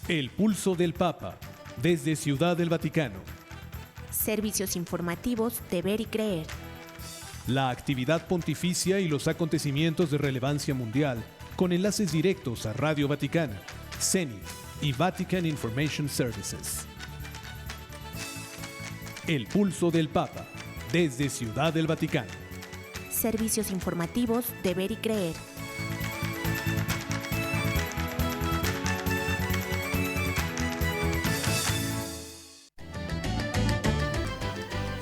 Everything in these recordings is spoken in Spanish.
El pulso del Papa, desde Ciudad del Vaticano. Servicios informativos de Ver y Creer. La actividad pontificia y los acontecimientos de relevancia mundial, con enlaces directos a Radio Vaticana, CENI y Vatican Information Services. El pulso del Papa, desde Ciudad del Vaticano. Servicios informativos de Ver y Creer.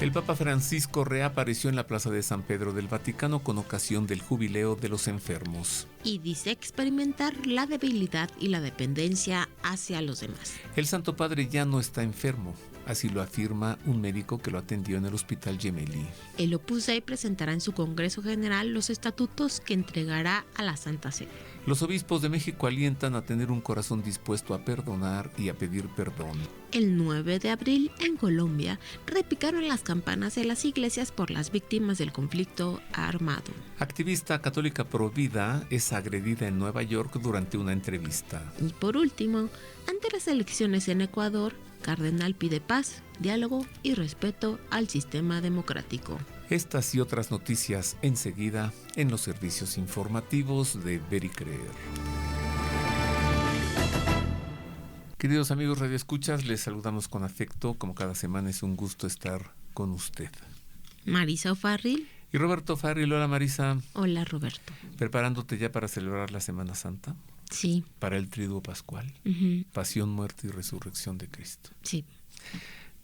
El Papa Francisco reapareció en la Plaza de San Pedro del Vaticano con ocasión del Jubileo de los Enfermos. Y dice experimentar la debilidad y la dependencia hacia los demás. El Santo Padre ya no está enfermo, así lo afirma un médico que lo atendió en el Hospital Gemelli. El Opus Dei presentará en su Congreso General los estatutos que entregará a la Santa Sede. Los obispos de México alientan a tener un corazón dispuesto a perdonar y a pedir perdón. El 9 de abril, en Colombia, repicaron las campanas de las iglesias por las víctimas del conflicto armado. Activista católica pro vida es agredida en Nueva York durante una entrevista. Y por último, ante las elecciones en Ecuador, Cardenal pide paz, diálogo y respeto al sistema democrático. Estas y otras noticias enseguida en los servicios informativos de Ver y Creer. Queridos amigos radioescuchas, les saludamos con afecto. Como cada semana es un gusto estar con usted. Marisa O'Farrill. Y Roberto Farril. Hola Marisa. Hola Roberto. ¿Preparándote ya para celebrar la Semana Santa? Sí. Para el Triduo Pascual. Pasión, muerte y resurrección de Cristo. Sí.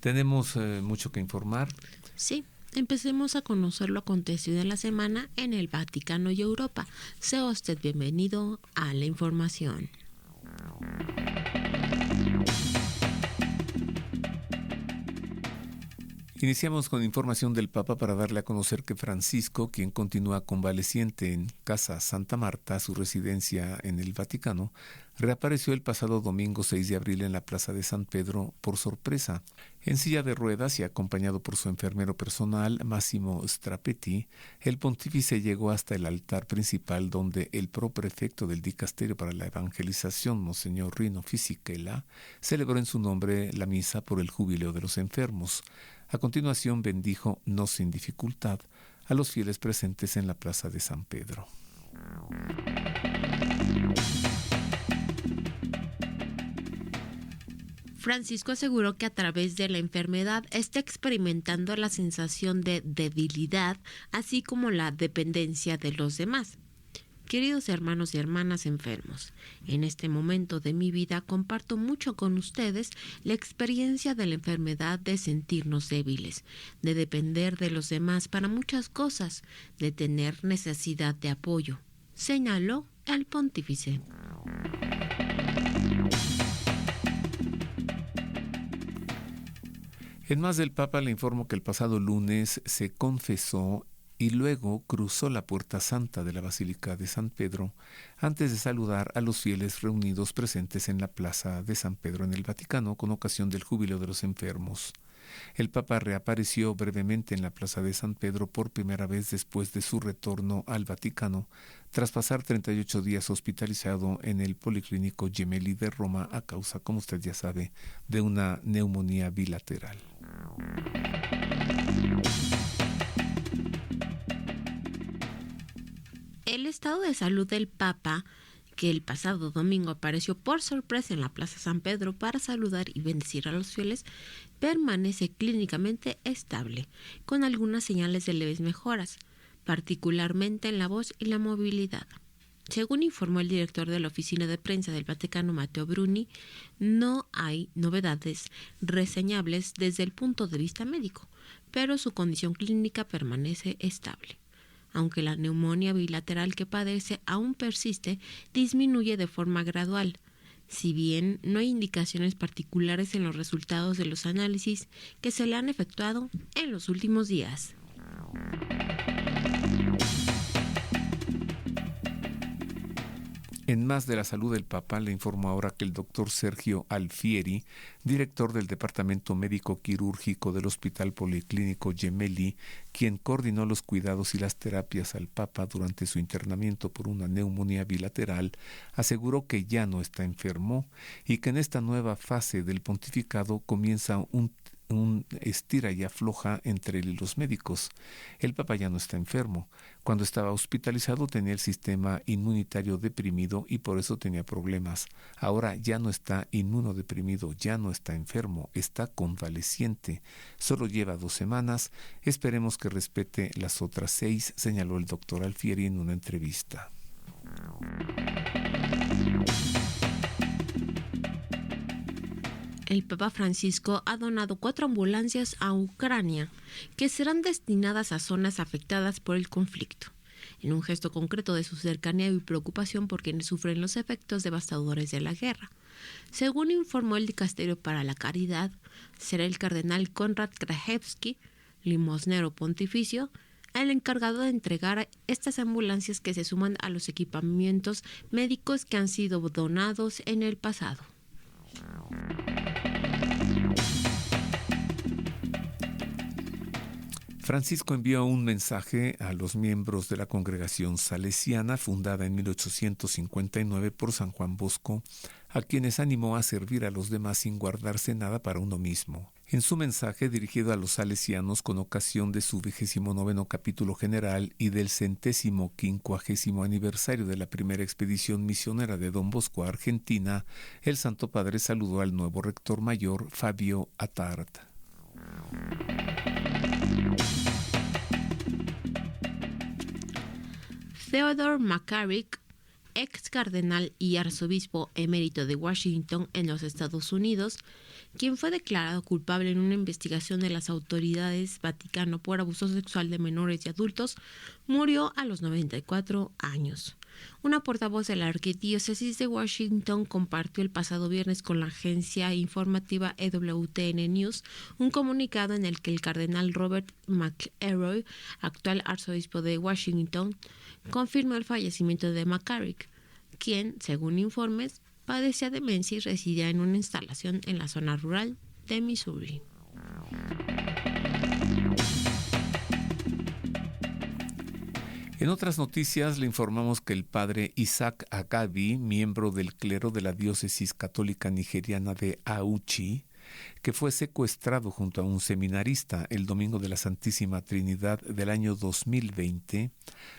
Tenemos mucho que informar. Sí. Empecemos a conocer lo acontecido en la semana en el Vaticano y Europa. Sea usted bienvenido a la información. Iniciamos con información del Papa para darle a conocer que Francisco, quien continúa convaleciente en Casa Santa Marta, su residencia en el Vaticano, reapareció el pasado domingo 6 de abril en la Plaza de San Pedro por sorpresa. En silla de ruedas y acompañado por su enfermero personal, Massimo Strapetti, el pontífice llegó hasta el altar principal donde el proprefecto del Dicasterio para la Evangelización, Monseñor Rino Fisichella, celebró en su nombre la misa por el Jubileo de los Enfermos. A continuación bendijo, no sin dificultad, a los fieles presentes en la Plaza de San Pedro. Francisco aseguró que a través de la enfermedad está experimentando la sensación de debilidad, así como la dependencia de los demás. Queridos hermanos y hermanas enfermos, en este momento de mi vida comparto mucho con ustedes la experiencia de la enfermedad de sentirnos débiles, de depender de los demás para muchas cosas, de tener necesidad de apoyo, señaló el pontífice. En más del Papa le informo que el pasado lunes se confesó y luego cruzó la puerta santa de la Basílica de San Pedro antes de saludar a los fieles reunidos presentes en la Plaza de San Pedro en el Vaticano con ocasión del Jubileo de los Enfermos. El Papa reapareció brevemente en la Plaza de San Pedro por primera vez después de su retorno al Vaticano, tras pasar 38 días hospitalizado en el Policlínico Gemelli de Roma a causa, como usted ya sabe, de una neumonía bilateral. El estado de salud del Papa, que el pasado domingo apareció por sorpresa en la Plaza San Pedro para saludar y bendecir a los fieles, permanece clínicamente estable, con algunas señales de leves mejoras, particularmente en la voz y la movilidad. Según informó el director de la Oficina de Prensa del Vaticano, Matteo Bruni, no hay novedades reseñables desde el punto de vista médico, pero su condición clínica permanece estable. Aunque la neumonía bilateral que padece aún persiste, disminuye de forma gradual. Si bien no hay indicaciones particulares en los resultados de los análisis que se le han efectuado en los últimos días. En más de la salud del Papa, le informo ahora que el doctor Sergio Alfieri, director del Departamento Médico Quirúrgico del Hospital Policlínico Gemelli, quien coordinó los cuidados y las terapias al Papa durante su internamiento por una neumonía bilateral, aseguró que ya no está enfermo y que en esta nueva fase del pontificado comienza un estira y afloja entre él y los médicos. El Papa ya no está enfermo. Cuando estaba hospitalizado tenía el sistema inmunitario deprimido y por eso tenía problemas. Ahora ya no está inmunodeprimido, ya no está enfermo, está convaleciente. Solo lleva 2 semanas. Esperemos que respete las otras 6, señaló el doctor Alfieri en una entrevista. El Papa Francisco ha donado 4 ambulancias a Ucrania, que serán destinadas a zonas afectadas por el conflicto, en un gesto concreto de su cercanía y preocupación por quienes sufren los efectos devastadores de la guerra. Según informó el Dicasterio para la Caridad, será el cardenal Konrad Krajewski, limosnero pontificio, el encargado de entregar estas ambulancias que se suman a los equipamientos médicos que han sido donados en el pasado. Francisco envió un mensaje a los miembros de la congregación salesiana fundada en 1859 por San Juan Bosco, a quienes animó a servir a los demás sin guardarse nada para uno mismo. En su mensaje dirigido a los salesianos con ocasión de su 29º capítulo general y del 150º aniversario de la primera expedición misionera de Don Bosco a Argentina, el Santo Padre saludó al nuevo rector mayor, Fabio Attard. Theodore McCarrick, ex cardenal y arzobispo emérito de Washington en los Estados Unidos, quien fue declarado culpable en una investigación de las autoridades Vaticano por abuso sexual de menores y adultos, murió a los 94 años. Una portavoz de la Arquidiócesis de Washington compartió el pasado viernes con la agencia informativa EWTN News un comunicado en el que el cardenal Robert McElroy, actual arzobispo de Washington, confirmó el fallecimiento de McCarrick, quien, según informes, padecía demencia y residía en una instalación en la zona rural de Missouri. En otras noticias le informamos que el padre Isaac Agabi, miembro del clero de la diócesis católica nigeriana de Auchi, que fue secuestrado junto a un seminarista el domingo de la Santísima Trinidad del año 2020,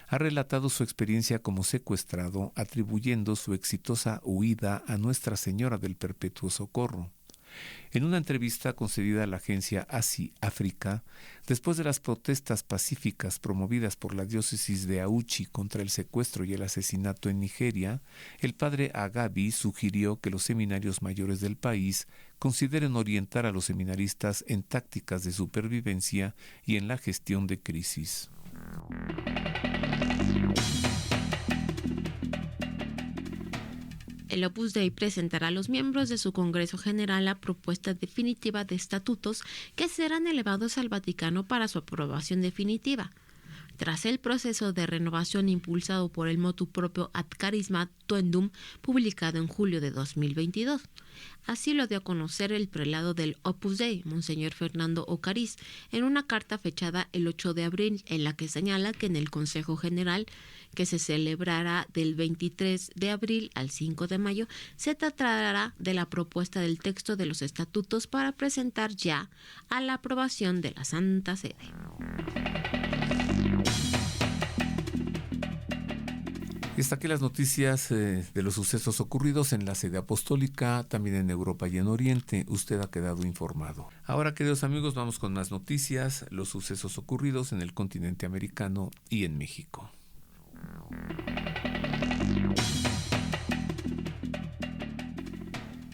ha relatado su experiencia como secuestrado, atribuyendo su exitosa huida a Nuestra Señora del Perpetuo Socorro. En una entrevista concedida a la agencia ASI África, después de las protestas pacíficas promovidas por la diócesis de Auchi contra el secuestro y el asesinato en Nigeria, el padre Agabi sugirió que los seminarios mayores del país consideren orientar a los seminaristas en tácticas de supervivencia y en la gestión de crisis. El Opus Dei presentará a los miembros de su Congreso General la propuesta definitiva de estatutos que serán elevados al Vaticano para su aprobación definitiva. Tras el proceso de renovación impulsado por el motu propio Ad Carisma Tuendum, publicado en julio de 2022. Así lo dio a conocer el prelado del Opus Dei, Monseñor Fernando Ocariz, en una carta fechada el 8 de abril, en la que señala que en el Consejo General, que se celebrará del 23 de abril al 5 de mayo, se tratará de la propuesta del texto de los estatutos para presentar ya a la aprobación de la Santa Sede. Y hasta aquí las noticias de los sucesos ocurridos en la sede apostólica, también en Europa y en Oriente. Usted ha quedado informado. Ahora, queridos amigos, vamos con más noticias, los sucesos ocurridos en el continente americano y en México.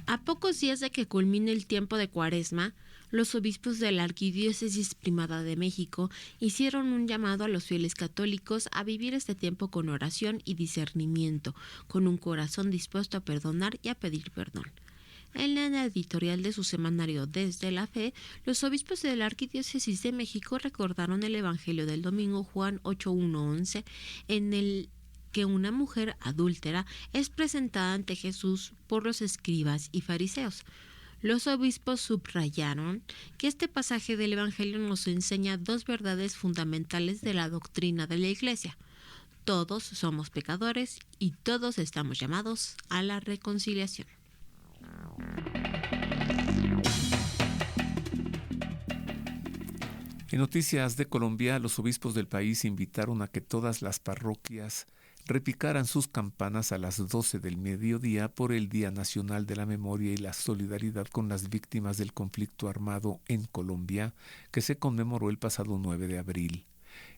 A pocos días de que culmine el tiempo de Cuaresma, los obispos de la Arquidiócesis Primada de México hicieron un llamado a los fieles católicos a vivir este tiempo con oración y discernimiento, con un corazón dispuesto a perdonar y a pedir perdón. En la editorial de su semanario Desde la Fe, los obispos de la Arquidiócesis de México recordaron el Evangelio del domingo Juan 8:1-11, en el que una mujer adúltera es presentada ante Jesús por los escribas y fariseos. Los obispos subrayaron que este pasaje del Evangelio nos enseña dos verdades fundamentales de la doctrina de la Iglesia. Todos somos pecadores y todos estamos llamados a la reconciliación. En noticias de Colombia, los obispos del país invitaron a que todas las parroquias repicaran sus campanas a las 12 del mediodía por el Día Nacional de la Memoria y la Solidaridad con las víctimas del conflicto armado en Colombia, que se conmemoró el pasado 9 de abril.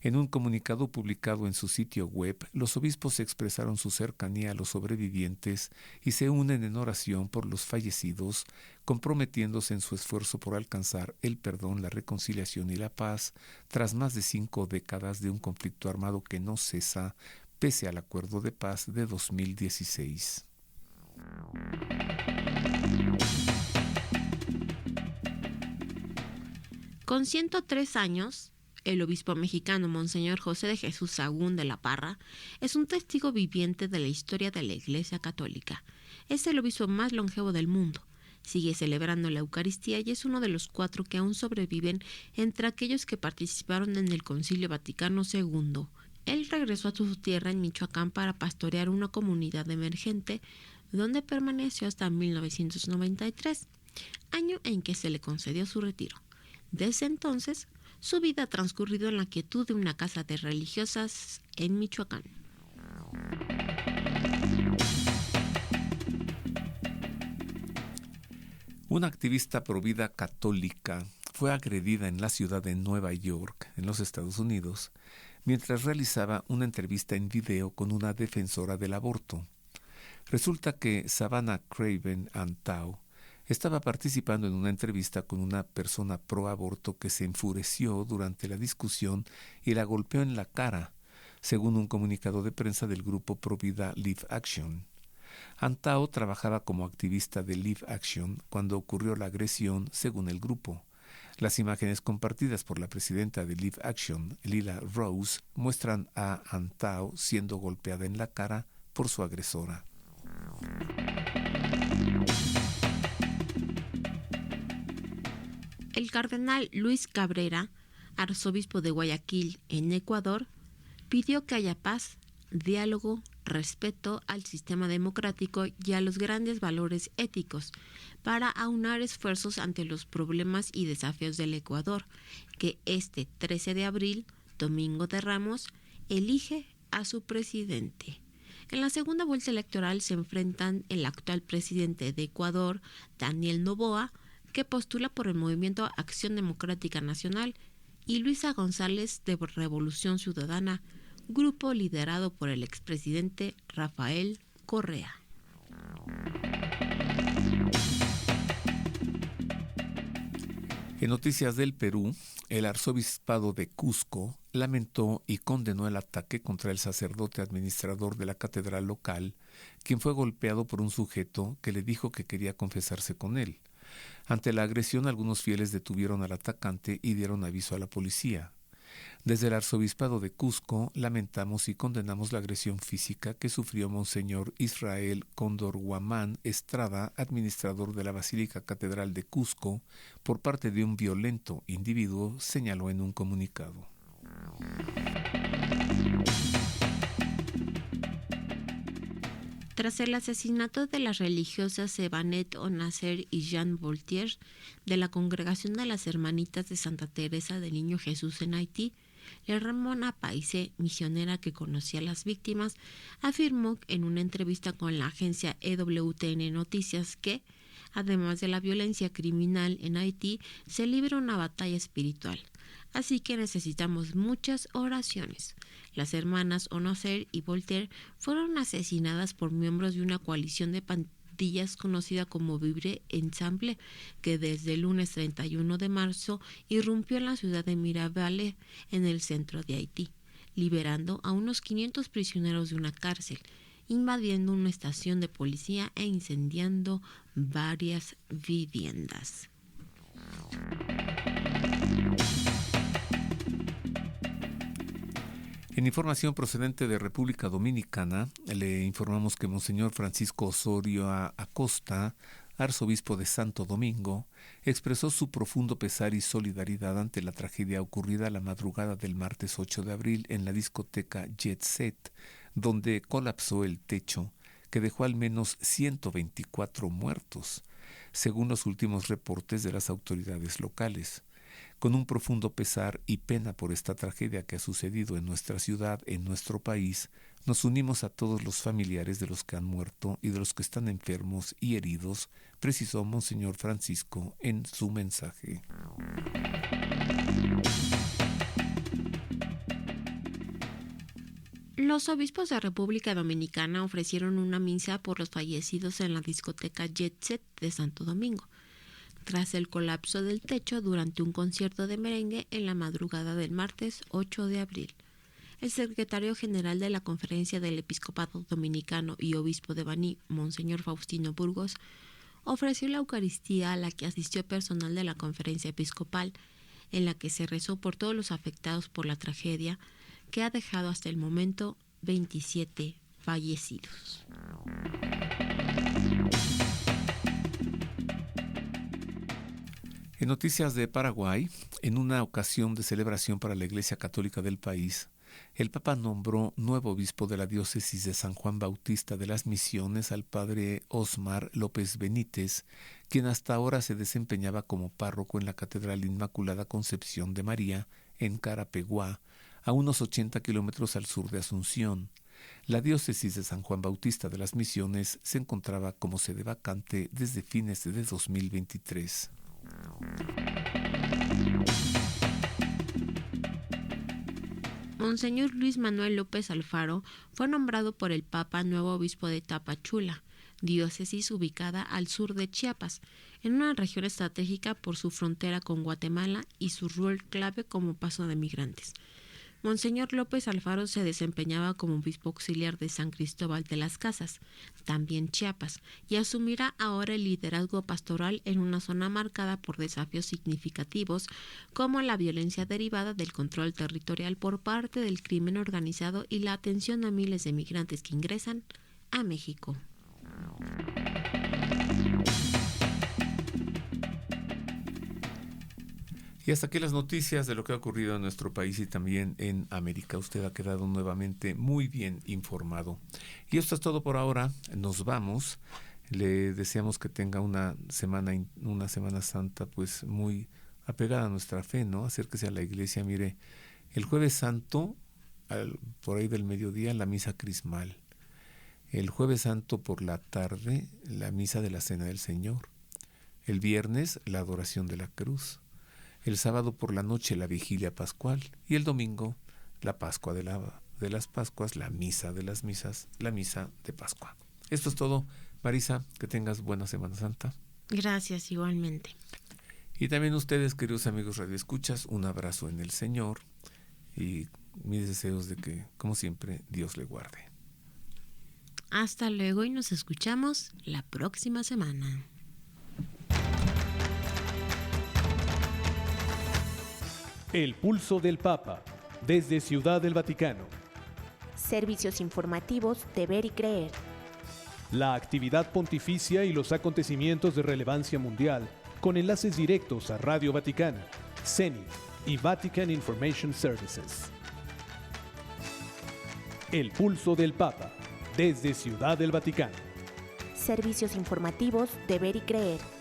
En un comunicado publicado en su sitio web, los obispos expresaron su cercanía a los sobrevivientes y se unen en oración por los fallecidos, comprometiéndose en su esfuerzo por alcanzar el perdón, la reconciliación y la paz tras más de 5 décadas de un conflicto armado que no cesa, pese al acuerdo de paz de 2016. Con 103 años, el obispo mexicano Monseñor José de Jesús Sahagún de la Parra es un testigo viviente de la historia de la Iglesia Católica. Es el obispo más longevo del mundo. Sigue celebrando la Eucaristía y es uno de los 4 que aún sobreviven entre aquellos que participaron en el Concilio Vaticano II. Él regresó a su tierra en Michoacán para pastorear una comunidad emergente, donde permaneció hasta 1993, año en que se le concedió su retiro. Desde entonces, su vida ha transcurrido en la quietud de una casa de religiosas en Michoacán. Una activista provida católica fue agredida en la ciudad de Nueva York, en los Estados Unidos, mientras realizaba una entrevista en video con una defensora del aborto. Resulta que Savannah Craven Antau estaba participando en una entrevista con una persona pro aborto que se enfureció durante la discusión y la golpeó en la cara, según un comunicado de prensa del grupo Provida Live Action. Antau trabajaba como activista de Live Action cuando ocurrió la agresión, según el grupo. Las imágenes compartidas por la presidenta de Live Action, Lila Rose, muestran a Antau siendo golpeada en la cara por su agresora. El cardenal Luis Cabrera, arzobispo de Guayaquil, en Ecuador, pidió que haya paz, diálogo, respeto al sistema democrático y a los grandes valores éticos para aunar esfuerzos ante los problemas y desafíos del Ecuador, que este 13 de abril, Domingo de Ramos, elige a su presidente. En la segunda vuelta electoral se enfrentan el actual presidente de Ecuador, Daniel Noboa, que postula por el movimiento Acción Democrática Nacional, y Luisa González de Revolución Ciudadana, grupo liderado por el expresidente Rafael Correa. En noticias del Perú, el arzobispado de Cusco lamentó y condenó el ataque contra el sacerdote administrador de la catedral local, quien fue golpeado por un sujeto que le dijo que quería confesarse con él. Ante la agresión, algunos fieles detuvieron al atacante y dieron aviso a la policía. Desde el arzobispado de Cusco lamentamos y condenamos la agresión física que sufrió Monseñor Israel Cóndor Guamán Estrada, administrador de la Basílica Catedral de Cusco, por parte de un violento individuo, señaló en un comunicado. Tras el asesinato de las religiosas Evanet Onacer y Jean Voltaire de la Congregación de las Hermanitas de Santa Teresa del Niño Jesús en Haití, la Ramona Paise, misionera que conocía a las víctimas, afirmó en una entrevista con la agencia EWTN Noticias que, además de la violencia criminal en Haití, se libra una batalla espiritual. Así que necesitamos muchas oraciones. Las hermanas Onacer y Voltaire fueron asesinadas por miembros de una coalición de pandillas conocida como Vivre Ensemble, que desde el lunes 31 de marzo irrumpió en la ciudad de Mirabale, en el centro de Haití, liberando a unos 500 prisioneros de una cárcel, invadiendo una estación de policía e incendiando varias viviendas. En información procedente de República Dominicana, le informamos que Monseñor Francisco Osorio Acosta, arzobispo de Santo Domingo, expresó su profundo pesar y solidaridad ante la tragedia ocurrida la madrugada del martes 8 de abril en la discoteca Jet Set, donde colapsó el techo, que dejó al menos 124 muertos, según los últimos reportes de las autoridades locales. Con un profundo pesar y pena por esta tragedia que ha sucedido en nuestra ciudad, en nuestro país, nos unimos a todos los familiares de los que han muerto y de los que están enfermos y heridos, precisó Monseñor Francisco en su mensaje. Los obispos de República Dominicana ofrecieron una misa por los fallecidos en la discoteca Jet Set de Santo Domingo, tras el colapso del techo durante un concierto de merengue en la madrugada del martes 8 de abril. El secretario general de la Conferencia del Episcopado Dominicano y obispo de Baní, Monseñor Faustino Burgos, ofreció la Eucaristía a la que asistió personal de la Conferencia Episcopal, en la que se rezó por todos los afectados por la tragedia, que ha dejado hasta el momento 27 fallecidos. En noticias de Paraguay, en una ocasión de celebración para la Iglesia Católica del país, el Papa nombró nuevo obispo de la diócesis de San Juan Bautista de las Misiones al padre Osmar López Benítez, quien hasta ahora se desempeñaba como párroco en la Catedral Inmaculada Concepción de María, en Carapeguá, a unos 80 kilómetros al sur de Asunción. La diócesis de San Juan Bautista de las Misiones se encontraba como sede vacante desde fines de 2023. Monseñor Luis Manuel López Alfaro fue nombrado por el Papa nuevo obispo de Tapachula, diócesis ubicada al sur de Chiapas, en una región estratégica por su frontera con Guatemala y su rol clave como paso de migrantes. Monseñor López Alfaro se desempeñaba como obispo auxiliar de San Cristóbal de las Casas, también Chiapas, y asumirá ahora el liderazgo pastoral en una zona marcada por desafíos significativos como la violencia derivada del control territorial por parte del crimen organizado y la atención a miles de migrantes que ingresan a México. Y hasta aquí las noticias de lo que ha ocurrido en nuestro país y también en América. Usted ha quedado nuevamente muy bien informado. Y esto es todo por ahora. Nos vamos. Le deseamos que tenga una Semana Santa pues muy apegada a nuestra fe, ¿no? Acérquese a la iglesia. Mire, el Jueves Santo, por ahí del mediodía, la misa crismal. El Jueves Santo por la tarde, la misa de la Cena del Señor. El viernes, la adoración de la cruz. El sábado por la noche, la vigilia pascual. Y el domingo, la Pascua de las Pascuas, la misa de las misas, la misa de Pascua. Esto es todo. Marisa, que tengas buena Semana Santa. Gracias, igualmente. Y también ustedes, queridos amigos radioescuchas, un abrazo en el Señor y mis deseos de que, como siempre, Dios le guarde. Hasta luego y nos escuchamos la próxima semana. El pulso del Papa, desde Ciudad del Vaticano. Servicios informativos de Ver y Creer. La actividad pontificia y los acontecimientos de relevancia mundial, con enlaces directos a Radio Vaticana, Zenith y Vatican Information Services. El pulso del Papa, desde Ciudad del Vaticano. Servicios informativos de Ver y Creer.